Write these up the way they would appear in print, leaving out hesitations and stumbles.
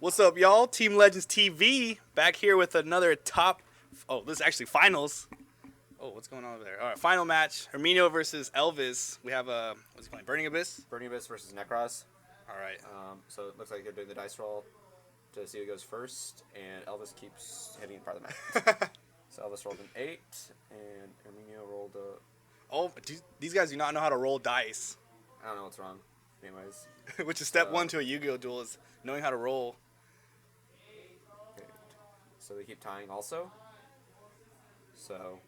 What's up, y'all? Team Legends TV back here with another top. Oh, this is actually finals. Oh, what's going on over there? All right, final match: Herminio versus Elvis. We have what's he playing? Burning Abyss. Burning Abyss versus Nekroz. All right. So it looks like they're doing the dice roll to see who goes first, and Elvis keeps hitting in part of the match. So Elvis rolled an 8, and Herminio rolled a. Oh, these guys do not know how to roll dice. I don't know what's wrong. Anyways. Which is step one to a Yu-Gi-Oh duel is knowing how to roll. Okay. So they keep tying also. So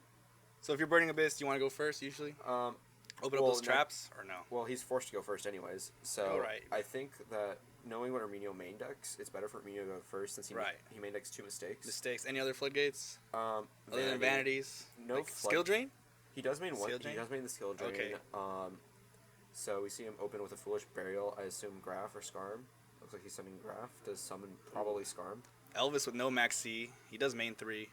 if you're Burning Abyss, do you want to go first usually? Open up those traps or no? Well, he's forced to go first anyways. So right. I think that knowing what Herminio main decks, it's better for Herminio to go first since he main decks 2 mistakes. Mistakes. Any other floodgates? Other than vanities? No. Like skill drain? He does main one. Skill drain? He does main the skill drain. Okay. So we see him open with a Foolish Burial. I assume Graph or Scarm. Looks like he's summoning Graph to summon probably Scarm. Elvis with no max C. He does main 3.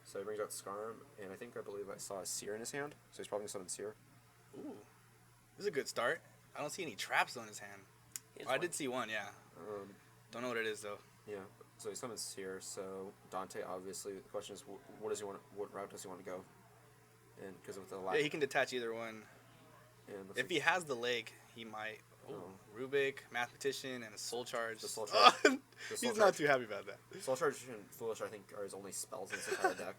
So he brings out Scarm, and I believe I saw a Seer in his hand. So he's probably going to summon Seer. Ooh. This is a good start. I don't see any traps on his hand. Oh, I did see one, yeah. Don't know what it is, though. Yeah. So he summons Seer. So Dante, obviously, the question is, what does he want? What route does he want to go? And because of the yeah, he can detach either one. If he has the leg, he might. Oh, Rubik, Mathematician, and a Soul Charge. The Soul Charge. He's not too happy about that. Soul Charge and Foolish, I think, are his only spells in his entire deck.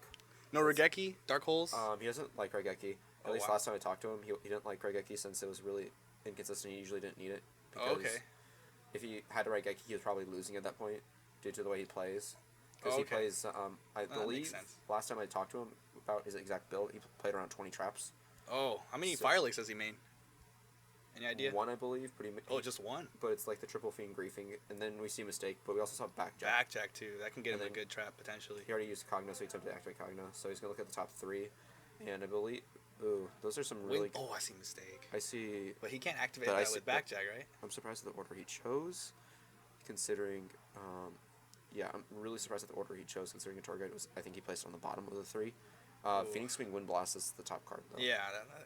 No Regeki? Dark Holes? He doesn't like Regeki. At least last time I talked to him, he didn't like Regeki since it was really inconsistent. He usually didn't need it. Oh, okay. If he had a Regeki, he was probably losing at that point due to the way he plays. Because he plays, I believe, last time I talked to him about his exact build, he played around 20 traps. Oh, how many Fire Lakes does he main? Any idea? 1, I believe. Just 1? But it's like the Triple Fiend Griefing, and then we see Mistake, but we also saw Backjack. Backjack, too. That can get him a good trap, potentially. He already used Cogno, so he attempted to activate Cogno. So he's going to look at the top 3, and I believe... Ooh, those are some really... Oh, I see Mistake. I see... But he can't activate that with Backjack, right? I'm surprised at the order he chose, considering... yeah, I'm really surprised at the order he chose, considering a tour guide was... I think he placed it on the bottom of the 3. Phoenix Wing Wind Blast is the top card, though. Yeah,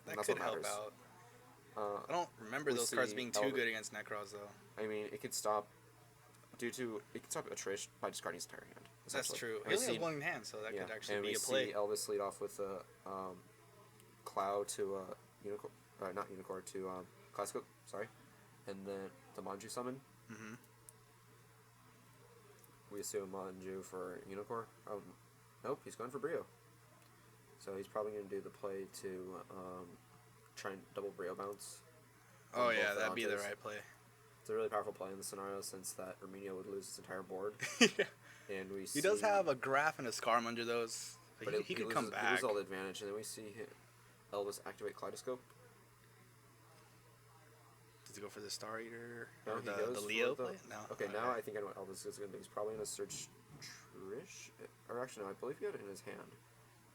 that could help out. I don't remember those cards being too good against Nekroz, though. I mean, it could stop... It could stop a Trish by discarding his entire hand. That's true. He only has one in hand, so that could actually be a play. And we see Elvis lead off with a Cloud to Unicorn... not Unicorn, to Classical, sorry. And then the Manju summon. Mm-hmm. We assume Manju for Unicorn. Nope, he's going for Brio. So he's probably going to do the play to try and double Brio bounce. Oh yeah, that'd be the right play. It's a really powerful play in the scenario since that Herminio would lose his entire board. Yeah. And he does have a Graph and a Scarm under those. But he could come back. He loses all the advantage, and then we see Elvis activate Kaleidoscope. Does he go for the Star Eater? No, or the goes Leo for play? No. Okay, now I think I know what Elvis is going to do. He's probably going to search Trish. Or actually, no, I believe he had it in his hand.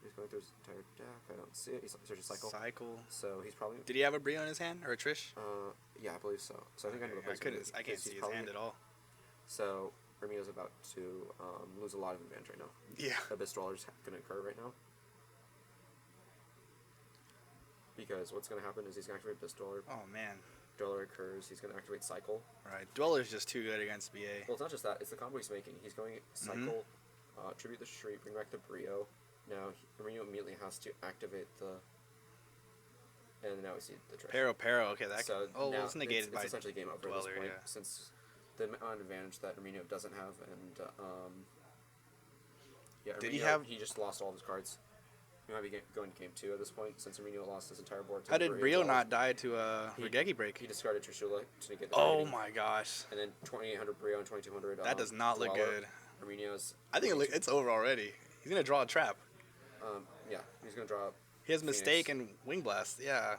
He's going through his entire deck. I don't see it. He's searching Cycle. So he's probably... Did he have a Brio in his hand? Or a Trish? Yeah, I believe so. So I think I know the place. I can't see his hand at all. So Herminio's about to lose a lot of advantage right now. Yeah. Abyss Dweller's going to occur right now. Because what's going to happen is he's going to activate Abyss Dweller. Oh, man. Dweller occurs. He's going to activate Cycle. Right. Dweller's just too good against BA. Well, it's not just that. It's the combo he's making. He's going Cycle, Tribute the Street, bring back the Brio. Now, Herminio immediately has to activate the... And now we see the Trish. Pero. Okay, that so it's negated by it's essentially game over Dweller, at this point, yeah. since the amount of advantage that Herminio doesn't have, and yeah, Herminio, he just lost all of his cards. He might be going to game 2 at this point, since Herminio lost his entire board. How did Brio not die to a Regeki break? He discarded Trishula to get the Oh my gosh. And then 2800 Brio and 2200. That does not look good. Herminio's... I think it's over already. He's going to draw a trap. Yeah, he's going to draw... He has Mistake and Wing Blast, yeah.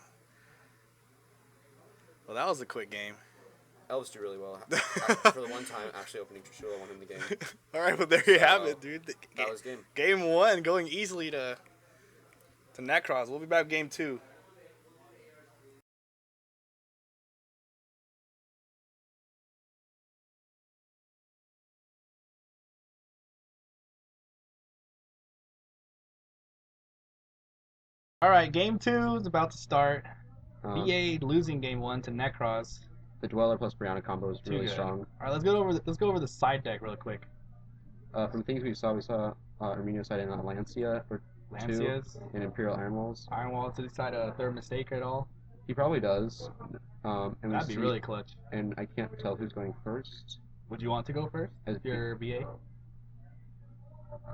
Well, that was a quick game. Elvis did really well. For the one time, actually opening Trishula won him the game. All right, well, there you have it, dude. That was game. Game 1 going easily to Nekroz. We'll be back with game 2. All right, game 2 is about to start. BA losing game 1 to Nekroz. The Dweller plus Brianna combo is Too really good. strong. All right, let's go over the side deck real quick. From things we saw Herminio side in Lancia for 2, Lancias, and Imperial Iron Walls. Iron Wall to decide a third mistake at all. He probably does. And That'd be really clutch. And I can't tell who's going first. Would you want to go first? As If you're BA?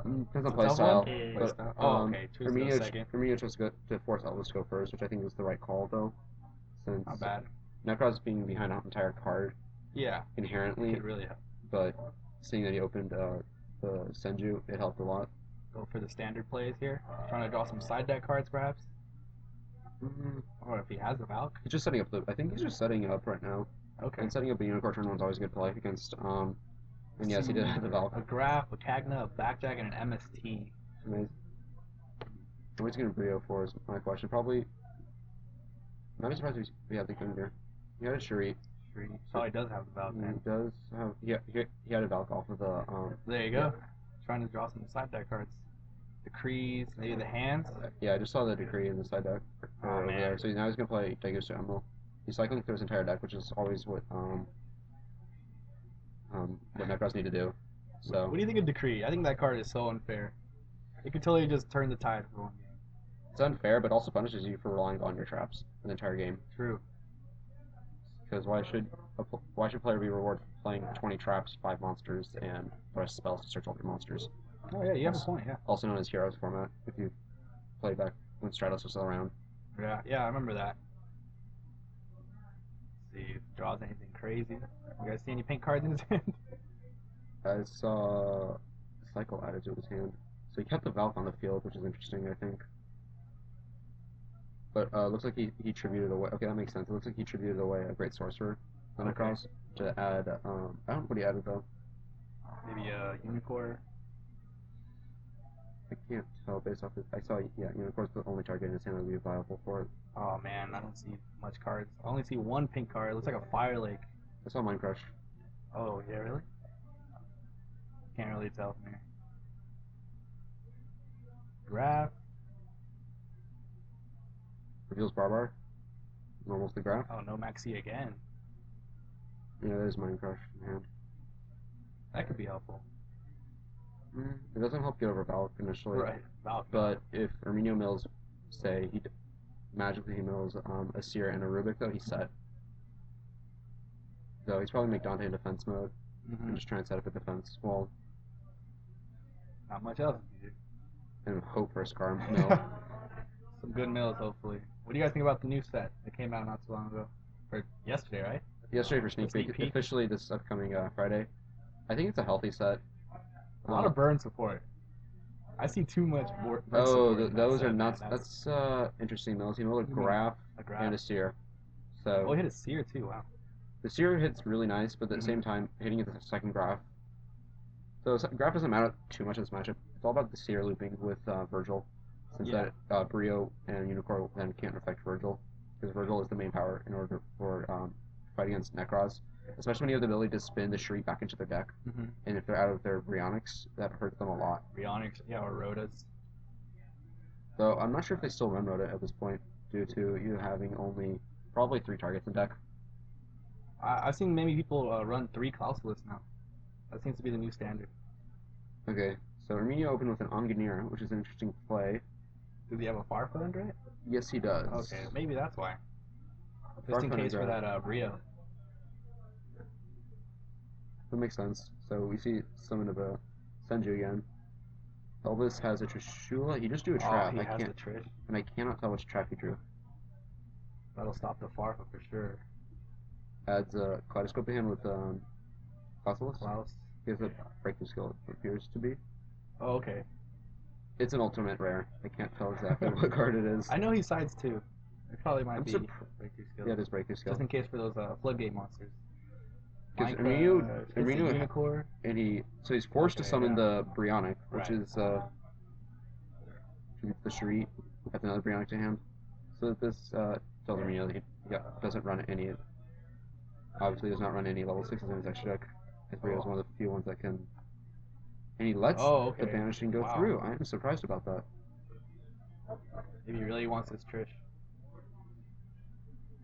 Depends on Tough playstyle. one? But, Playstyle. Oh, okay. Choose the second. Herminio chose to force Elvis to go first, which I think was the right call, though. Since Not bad. Nekroz being behind an entire card Yeah. inherently, Could really help. but seeing that he opened the Senju, it helped a lot. Go for the standard plays here. Trying to draw some side deck cards, perhaps. Or if he has the Valk. He's just setting up I think he's just setting up right now. Okay. And setting up a Unicorn turn one's always a good play against, and yes, he did have the Valk. A Graph, a Cagna, a Backjack, and an MST. Amazing. What he's going to Brio for is my question. Probably, not surprised if we had the Thunder. He had a Shuri. Oh, he does have the Valk, He man. does have, he had a Valk off of the, There you go. Trying to draw some side deck cards. Decrees, maybe the hands. Yeah, I just saw the Decree in the side deck over man. there. So now he's going to play Dagus to Emerald. He's cycling through his entire deck, which is always what Nekroz need to do. So What do you think of Decree? I think that card is so unfair. It could totally just turn the tide for one game. it's unfair, but also punishes you for relying on your traps the entire game. True. Because why should player be rewarded for playing 20 traps, 5 monsters, and the rest spells to search all your monsters? Oh yeah, you have a point. Yeah. Also known as Heroes format, if you play back when Stratos was still around. Yeah, I remember that. Let's see if he draws anything crazy. You guys see any pink cards in his hand? I saw Cycle added to his hand. So he kept the Valk on the field, which is interesting, I think. But looks like he tributed away. Okay, that makes sense. It looks like he tributed away a Great Sorcerer on Nekroz to add. I don't know what he added though. Maybe a Unicorn. I can't tell based off. I saw Unicorn's the only target in his hand that would be viable for it. Oh man, I don't see much cards. I only see one pink card. It looks like a Fire Lake. I saw Mind Crush. Oh yeah, really? Can't really tell from here. Graph. Reveals Barbar. Normals the Graph. Oh no, Maxi again. Yeah, there's Mind Crush in hand. That could be helpful. It doesn't help get over Valk initially. Right, Valk. But if Herminio mills, say, he magically mills a Seer and a Rubik, though, he's set. So he's probably make Dante in defense mode and just try and set up a defense wall Not much else. and hope for a Scar mill. Some good mills, hopefully. What do you guys think about the new set that came out not too long ago? Or yesterday, right? Yesterday for sneak peek, officially this upcoming Friday. I think it's a healthy set. A lot of burn support. I see too much burn support. Oh, those are nuts. That's interesting mills. You know, a Graph and a Seer. So Oh, he hit a Seer too, wow. the Seer hits really nice, but at the same time, hitting it the second Graph. So Graph doesn't matter too much in this matchup. It's all about the Seer looping with Virgil, since that Brio and Unicorn then can't affect Virgil, because Virgil is the main power in order for fight against Nekroz, especially when you have the ability to spin the Shriek back into their deck, and if they're out of their Brionics, that hurts them a lot. Brionics, yeah, or Rhodas. Though I'm not sure if they still run Rhoda at this point, due to you having only probably 3 targets in deck. I've seen maybe people run 3 Clausulus now. That seems to be the new standard. Okay, so Herminio opened with an Onganir, which is an interesting play. Does he have a Farfund, right? Yes, he does. Okay, maybe that's why. Just in case for that Brio. That makes sense. So we see summon of a Senju again. Elvis has a Trishula. He just drew a trap. He has the Trish. And I cannot tell which trap he drew. That'll stop the Farfa for sure. Adds a Kaleidoscope in with Clausulus. Klaus. He has a breakthrough skill, it appears to be. Oh, okay. It's an ultimate rare. I can't tell exactly what card it is. I know he sides too. It probably might be breakthrough skill. Yeah, it is breakthrough skill. Just in case for those floodgate monsters. Because Herminio, so he's forced to summon the Brionic, which is the Shriek. That's another Brionic to hand. So this tells Herminio that he doesn't run any. Obviously, does not run any level 6s in his extra deck. Brio is one of the few ones that can. And he lets the banishing go through. I am surprised about that. Maybe he really wants his Trish.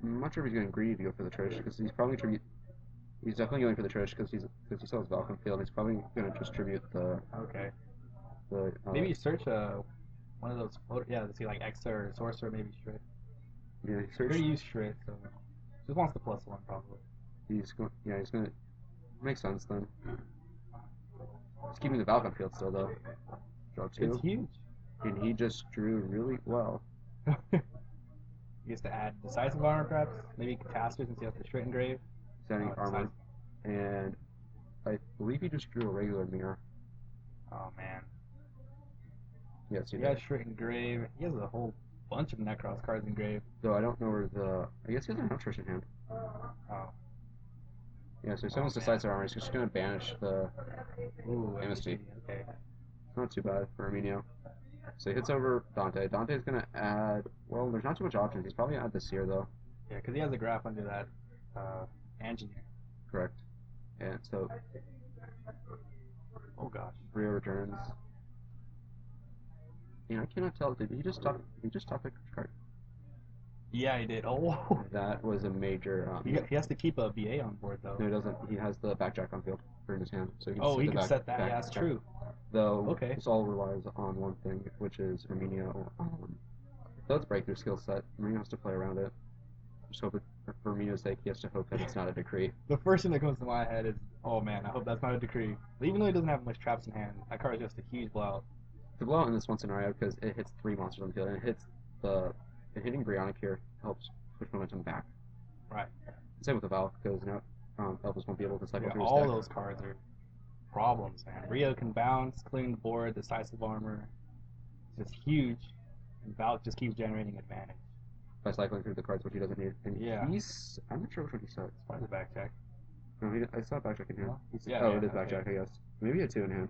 I'm not sure if he's going greedy to go for the Trish, because he's probably tribute. He's definitely going for the Trish because he still has Valkyrie Field. He's probably going to just tribute the Okay. the. Maybe you search one of those to see like Exa or Sorcerer, maybe Shred. Yeah, he He searched. already used Shred, so just wants the +1 probably. He's going. Yeah, he's going to. Makes sense then. He's keeping the Valkyrie Field still though. Draw 2. It's huge. And he just drew really well. He gets to add Decisive Armor perhaps, maybe Catastrophe since he has the Shred Engrave. Standing Oh, armor. And I believe he just drew a regular mirror. Oh man. Yes, he He did. has Shred Engrave. He has a whole bunch of Nekroz cards engraved. Though I don't know where the. I guess he doesn't have Trish in hand. Oh. Yeah, so if someone's Decisive Armor, he's just going to banish the. Ooh, MST. Okay. Not too bad for Herminio. So he hits over Dante. Dante's going to add. Well, there's not too much options. He's probably going to add the Seer though. Yeah, because he has a graph under that engineer. Correct. And so Oh gosh. Rio returns. Yeah, I cannot tell. Did he just top? He just top a card. Yeah, he did. Oh. That was a major. He has to keep a BA on board though. No, he doesn't. He has the backjack on field in his hand, so he can. Oh, set he the can back, set that. back, Yeah, that's back. true. Though Okay. this all relies on one thing, which is Herminio. Though it's breakthrough skill set, Herminio has to play around it. Just hope it, for Herminio's sake, he has to hope that it's not a decree. The first thing that comes to my head is, oh man, I hope that's not a decree. But even though he doesn't have much traps in hand, that card is just a huge blowout. The blowout in this one scenario because it hits 3 monsters on the field and it hits and hitting Brionic here helps push momentum back. Right. Same with the Valk because now Elvis won't be able to cycle Yeah, through his all deck. those cards are problems, man. Rio can bounce, clearing the board, Decisive Armor. It's just huge. And Valk just keeps generating advantage. By cycling through the cards which he doesn't need. And Yeah. I'm not sure which one he said. It's probably the backjack. No, I saw backjack in hand. No? Yeah, oh, yeah, it is okay. backjack, I guess. Maybe he had 2 in hand.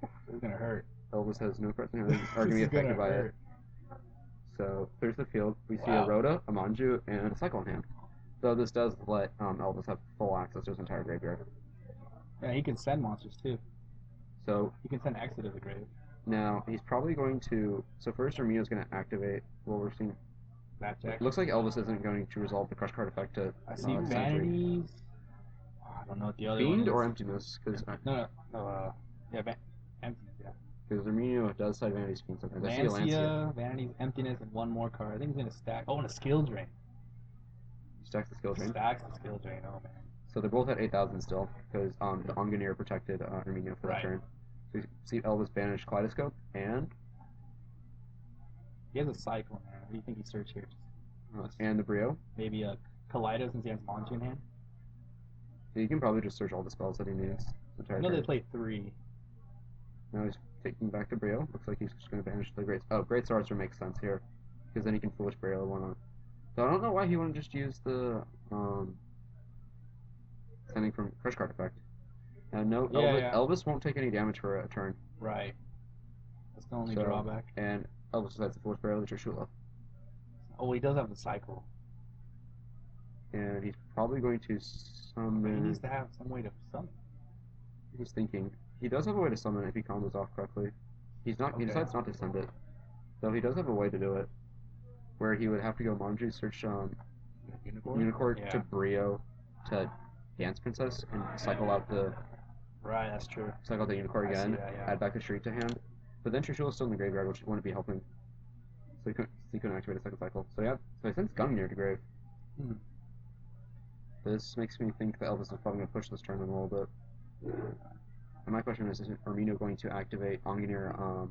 It's gonna hurt. Elvis has no cards in hand are going to This be is gonna affected by it. hurt. So there's the field. We see Wow. a Rhoda, a Manju, and a cycle in hand. Though this does let Elvis have full access to his entire graveyard. Yeah, he can send monsters too. So He can send Exit to the grave. now he's probably going to. So first, Herminio's going to activate. Well, we're seeing. Blackjack. It looks like Elvis isn't going to resolve the crush card effect to I see Sentry. Vanities. Oh, I don't know what the other Fiend one is. or Emptiness, because No. Yeah, Emptiness, yeah. Herminio does side Vanity's Fiend sometimes. I see a Lancia. Lancia, Vanities, Emptiness, and one more card. I think he's gonna stack. Oh, and a Skill Drain. He stacks the skill drain. Stacks the Skill Drain. Oh man. So they're both at 8,000 still, because the Onganir protected Herminio for that Right. turn. So you see Elvis banish Kaleidoscope, and He has a Cycle, man. What do you think he searched here? the Brio. Maybe a Kaleido since he has Manju in hand. You can probably just search all the spells that he needs. I know they play 3. Now he's taking back to Brio. Looks like he's just going to banish the Great Sorcerer makes sense here, because then he can Foolish Brio one on. So I don't know why he wouldn't just use the sending from Crush Card effect. No, Elvis won't take any damage for a turn. Right. That's the only So- drawback. And Elvis decides to Foolish Brio the Trishula. Oh, he does have the Cycle. And he's probably going to But he summon. needs to have some way to summon. He's thinking. He does have a way to summon if he combos off correctly. He's not. He Okay. decides not to send it. Though he does have a way to do it, where he would have to go Manju, search Unicorn Yeah. to Brio to Dance Princess and cycle out the Right, that's true. the Unicorn I see again, that, yeah. add back the Street to hand. But then Trishula's still in the graveyard, which wouldn't be helping. So he couldn't activate a second cycle. So yeah, so he sends Gungnir to grave. Hmm. This makes me think that Elvis is probably going to push this turn a little bit. And my question is Herminio going to activate Onganir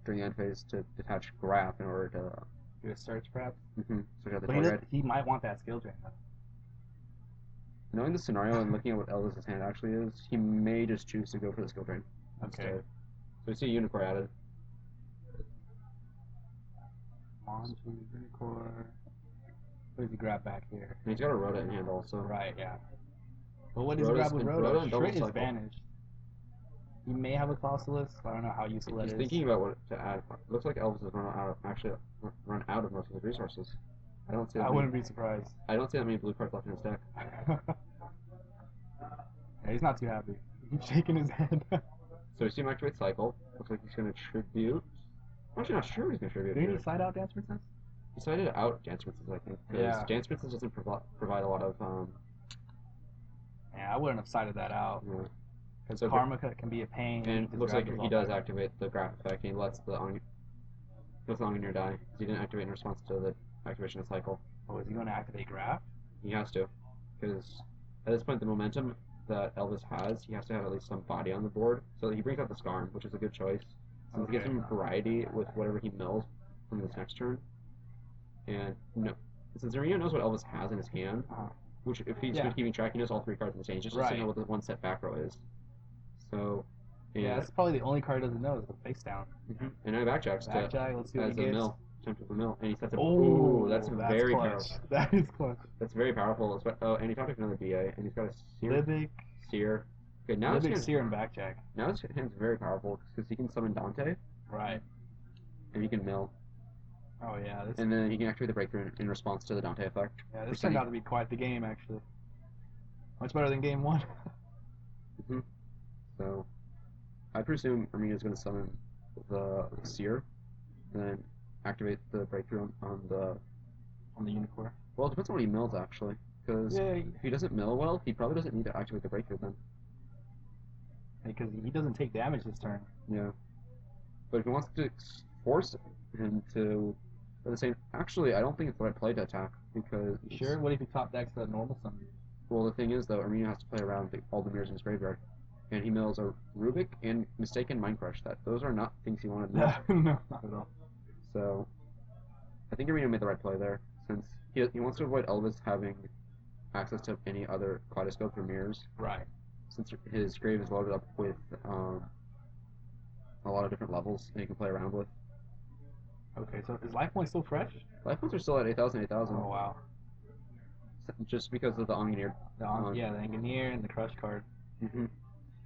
during the end phase to detach Graph in order to Do a search, perhaps? search out the But target? he might want that Skill Drain, though. Knowing the scenario and looking at what Elvis's hand actually is, he may just choose to go for the skill drain. Okay. instead. So you see Unicorn added. Manju, Unicorn. What does he grab back here? And he's got a Rhoda in hand also. Right, yeah. But what does he Rhoda's grab with been- Rhoda? Rhoda and double Shred is cycle. banished. He may have a Clausulus. I don't know how useful that He's is. thinking about what to add. It looks like Elvis has run out of most of his resources. I don't see. I wouldn't be surprised. I don't see that many blue cards left in his deck. Yeah, he's not too happy. He's shaking his head. So you see him activate cycle. Looks like he's going to tribute. I'm actually not sure he's going to tribute. Did he here. slide out Dance Princess? decided to out Dance Princess, I think, because Yeah. Dance Princess doesn't provide a lot of Yeah, I wouldn't have sided that out. you know, Because So- Karma can be a pain. and just it looks drag like his he all does back. activate the graph effect. He lets the Onionir die because he didn't activate in response to the activation of cycle. Oh, is he going to activate Graph? He has to, because at this point the momentum that Elvis has, he has to have at least some body on the board. So he brings out the Skarm, which is a good choice, since it gives Okay. him variety with whatever he mills from this next turn. And no, since Herminio knows what Elvis has in his hand, Uh-huh. which if he's Yeah. good keeping track, he knows all 3 cards in his hand. He just doesn't Right. know what the one set back row is. So, Yeah, that's probably the only card he doesn't know is the face down. And I backjacks to Backjack, let's see what as he a gets. mill, attempt with a mill, and he sets up. Oh, Ooh, that's very clutch. powerful. That is clutch. That's very powerful. Oh, and he talked to another BA, and he's got a Libic, seer. Okay, now his Libic, hand's, Seer, and Backjack. now his hand's very powerful because he can summon Dante, Right. and he can mill, Oh yeah, this and then he can activate the breakthrough in response to the Dante effect. yeah, this turned out to be quite the game actually. Much better than game 1. So, I presume Herminio is going to summon the seer, then activate the breakthrough on the. On the Unicorn. Well, it depends on what he mills actually, because Yeah, if he doesn't mill well, he probably doesn't need to activate the breakthrough then. because he doesn't take damage this turn. Yeah. But if he wants to force him to, at the same, actually, I don't think it's the right play to attack because. You sure? What if he top decks the normal summon? Well, the thing is though, Herminio has to play around all the mirrors in his graveyard, and he mills a Rubik and Mistaken Mind Crush. Those are not things he wanted to mill. No, not at all. So, I think Herminio made the right play there, since he wants to avoid Elvis having access to any other Kaleidoscope or mirrors, Right. since his grave is loaded up with a lot of different levels that he can play around with. Okay, so is life point still fresh? Life points are still at 8,000, 8,000, Oh wow. just because of the Onionir. Yeah, the Engineer and the Crush card. Mm-hmm.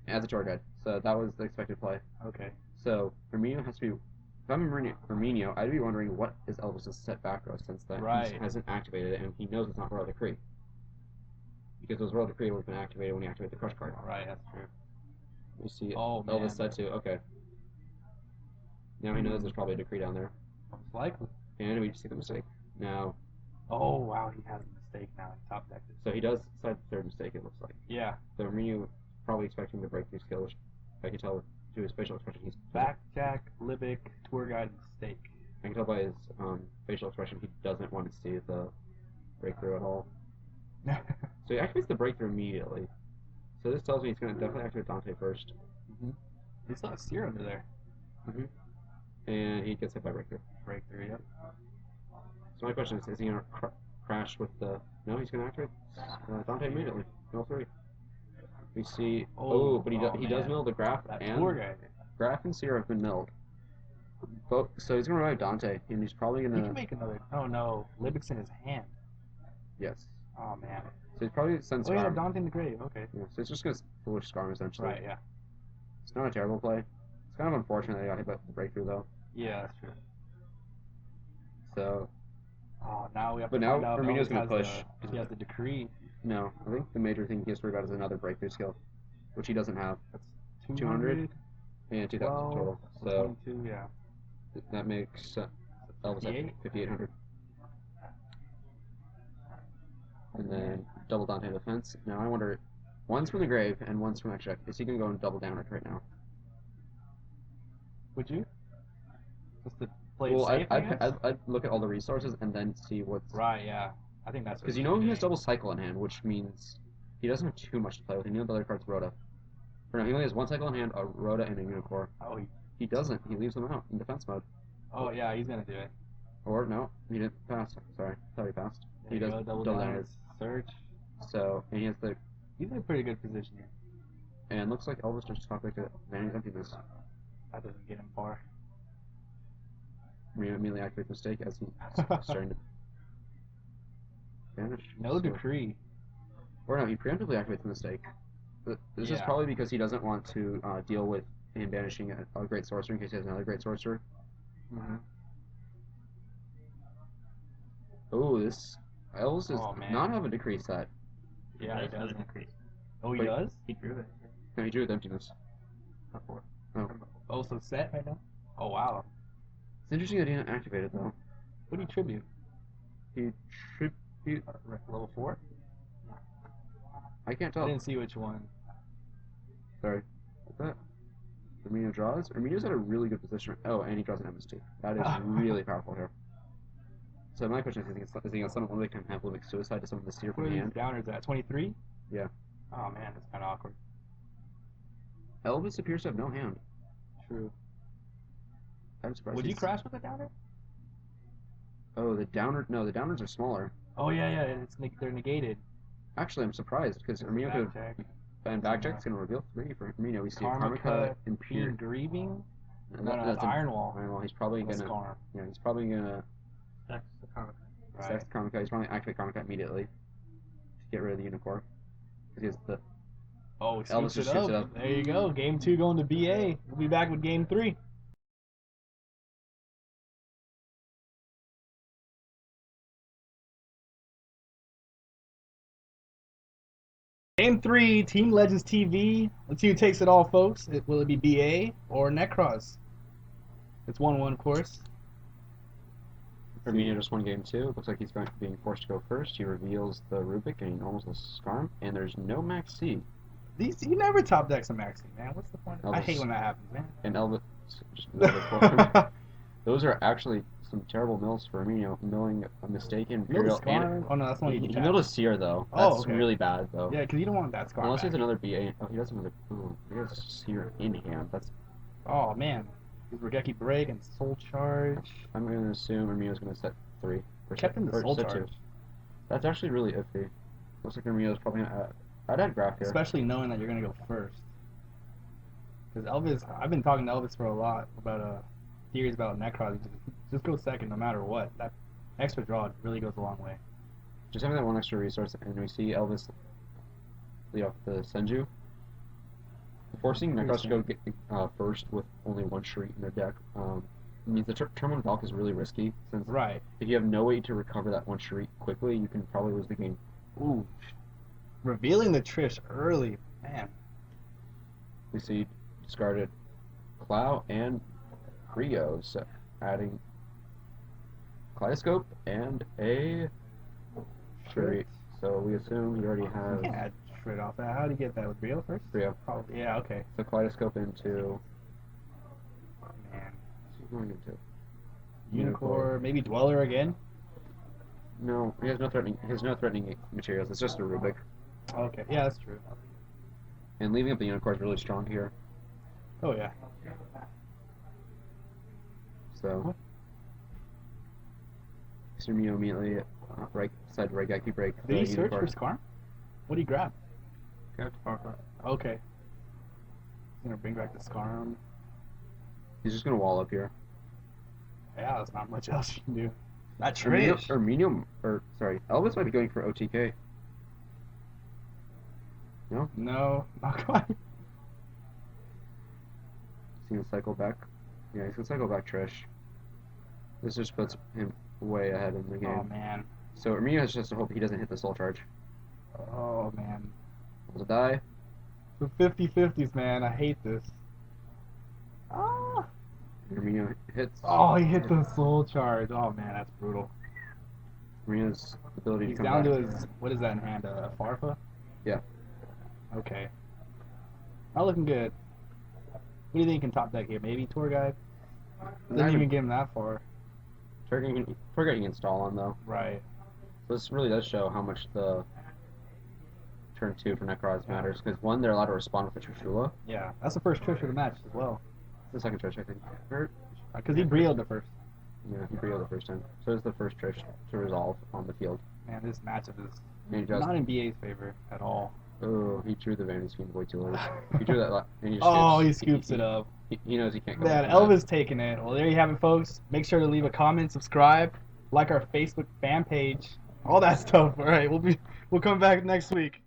As a tour guide, so that was the expected play. Okay. So Herminio has to be. If I'm Herminio, I'd be wondering what is Elvis's set back row since that Right. he hasn't activated it and he knows it's not Royal Decree. Because those Royal Decree would have been activated when he activated the Crush card. Right, that's true. You see Oh, Elvis man. set to, okay. Now he knows there's probably a decree down there. Most likely. And we just see the mistake. Now, Oh wow, he has a mistake now. He top decked it. so he does decide the third mistake, it looks like. Yeah. So Herminio probably expecting the breakthrough skill, which I can tell to his facial expression. He's Backjack, Libic, Tour Guide, Mistake. I can tell by his facial expression he doesn't want to see the breakthrough at all. So he activates the breakthrough immediately. So this tells me he's going to definitely activate Dante first. He still has Seer under there. And he gets hit by breakthrough. Breakthrough, yep. So my question is he going to crash with the... No, he's going to activate Dante immediately. Mill 3. We see... But he does man. mill the Graph That and... Tour Guide. Graph and Seer have been milled. But, so he's going to revive Dante, and he's probably going He to... can make another. Oh no, Libic's in his hand. Yes. Oh man. So he's probably sends Oh yeah, Skarm. Dante in the grave. Okay. Yeah, so it's just going to foolish Skarm essentially. Right. Yeah. It's not a terrible play. It's kind of unfortunate that he got hit by the breakthrough though. Yeah, that's true. So Oh, now we have But to now find out. if Herminio's Elvis gonna has push. He has the decree. no, I think the major thing he has to worry about is another breakthrough skill, which he doesn't have, That's 200 and 2,000 total. So 22. Yeah. that makes Elvis at 58? 5,800. And then double Dante defense. Now I wonder, one's from the grave and one's from extra. Is he gonna go and double down it right now? Would you? Just to play Well, it safe, I guess? I'd look at all the resources and then see what's Right. Yeah. I think that's because you know he has double cycle in hand, which means he doesn't have too much to play with. You know the other card's Rhoda. Or no, he only has one cycle in hand, a Rhoda and a Unicorn. Oh, He doesn't. He leaves them out in defense mode. oh yeah, he's gonna do it. Or no, he didn't pass. Sorry, I thought he passed. There He you does go, double double down down. his search. So and he has the He's in a pretty good position here. and looks like Elvis just top picked it. Manny's emptiness. That doesn't get him far. Immediately activates mistake as he's starting to vanish. No So- decree. Or no, he preemptively activates the mistake. But this is Yeah. probably because he doesn't want to deal with him banishing a great sorcerer in case he has another great sorcerer. Mm-hmm. Oh, this Elvis does Oh, man. not have a decree set. Yeah, he does. Oh, he Wait. does? He drew it. No, he drew with emptiness. Before. Oh, so set right now? Oh, wow. It's interesting that he didn't activate it though. What do you tribute? He should be. Level 4? I can't I tell. didn't see which one. Sorry. What's that? Herminio draws. Herminio's at a really good position. Oh, and he draws an MS2. That is really powerful here. So my question is he going to summon Limbic and have Limbic Suicide to summon the Seer Where from are the these hand? downers at? 23? Yeah. Oh man, that's kind of awkward. Elvis appears to have no hand. True. I'm surprised. Would you crash with a downer? Oh, the downer. No, the downers are smaller. Oh yeah. They're negated. Actually, I'm surprised because Herminio could. Backjack. And Backjack's going to reveal 3 for Herminio. We see Karma Karma Cut, and Being Pure. Grieving? And No, that's Iron Wall. Iron Wall. He's probably With going to. Scarm. Yeah, he's probably going to. That's the Karma Cut. Sex Karma Cut. He's probably activate Karma Cut immediately to get rid of the Unicorn. Because he has the. Oh, Elvis just shoots it up. There you go. Game 2 going to BA. We'll be back with Game 3. Game 3, Team Legends TV. Let's see who takes it all, folks. Will it be BA or Nekroz? It's 1-1, of course. Herminio just won game 2. It looks like he's being forced to go first. He reveals the Rubik and he almost has Scarm. And there's no Max C. You never top decks a Maxi, man. What's the point? I Elvis. hate when that happens, man. And Elvis. Just another Those are actually some terrible mills for Herminio. Milling a mistaken Mill the Imperial. Scarm? Oh, no, that's not He even milled a Seer, though. Oh, That's okay. really bad, though. Yeah, because you don't want that Scarm Unless back. he's another BA. Oh, he doesn't have a. Ooh, he has a Seer in hand. That's. Oh, man. Regeki Break and Soul Charge. I'm going to assume Herminio's going to set 3. Or Kept in the or Soul set Charge. 2. That's actually really iffy. Looks like Herminio's probably going to. I'd add Graph here. Especially knowing that you're going to go first. Because Elvis, I've been talking to Elvis for a lot about theories about Nekroz. Just go second no matter what. That extra draw really goes a long way. Just having that one extra resource, and we see Elvis lead off the Senju. Forcing Nekroz to go get, first with only 1 Shriek in their deck means the turn 1 Valk is really risky, since Right. if you have no way to recover that 1 Shriek quickly, you can probably lose the game. Ooh. Revealing the Trish early. Man. We see discarded Clow and Rio, so adding Kaleidoscope and a Shriek. So we assume he already You has can't add Shred off that. How do you get that? With Rio first? Rio. Probably. Yeah, okay. So Kaleidoscope into. Man. What's he going into? Unicorn, maybe Dweller again? No, he has no threatening materials. It's just a Rubik. Okay, yeah, that's true. And leaving up the Unicorn is really strong here. Oh, yeah. So, Herminio immediately right side Regeki break. Did he the search Unicorn. for Scarm? What did he grab? Okay. Okay. He's gonna bring back the Scarm. He's just gonna wall up here. Yeah, there's not much else you can do. That Herminio, Elvis might be going for OTK. No? No, not quite. He's gonna cycle back. Yeah, he's gonna cycle back Trish. This just puts him way ahead in the game. Oh, man. So Herminio has just to hope he doesn't hit the soul charge. Oh, man. Will it die? The 50-50s, man. I hate this. Ah! Herminio hits. Oh, he hit the soul charge. Oh, man, that's brutal. Herminio's ability He's to come down back. to his, what is that in hand, a Farfa? Yeah. Okay. Not looking good. What do you think in top deck here? Maybe Tour Guide? Didn't even get him that far. Tour Guide you can install on though. Right. So this really does show how much the turn 2 for Nekroz matters. Because one, they're allowed to respond with the Trishula. Yeah, that's the first Trish of the match as well. The second Trish, I think. Because he brioed the first. Yeah, he brioed the first time. So it's the first Trish to resolve on the field. Man, this matchup is And he does. not in BA's favor at all. Oh, he drew the Vanity Fiend way too late. He drew that, and he just Oh, he scoops. scoops it up. He knows he can't go Man, back from Elvis taking it. Well, there you have it, folks. Make sure to leave a comment, subscribe, like our Facebook fan page, all that stuff. All right, we'll come back next week.